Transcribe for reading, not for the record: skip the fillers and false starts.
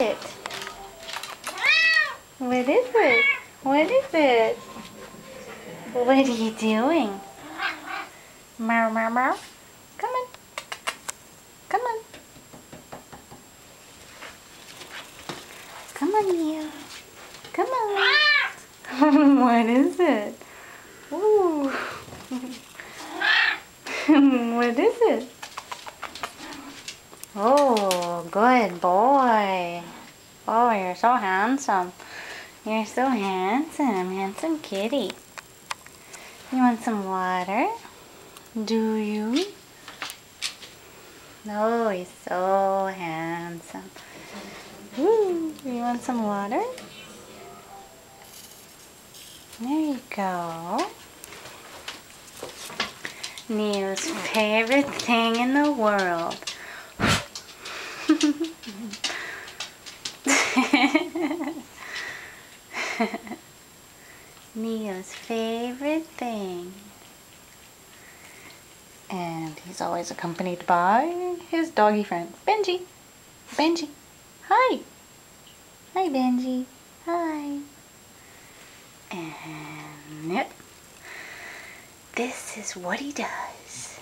it? What is it? What is it? What are you doing? Meow, meow, meow. Come on. Come on. Come on, you. Come on. What is it? Ooh. What is it? Oh, good boy. Oh, you're so handsome. You're so handsome. Handsome kitty. You want some water? Do you? Oh, he's so handsome. Ooh, you want some water? There you go. Neo's favorite thing in the world. Neo's favorite thing. And he's always accompanied by his doggy friend, Benji. Benji, hi. Hi, Benji. Hi. And yep, this is what he does.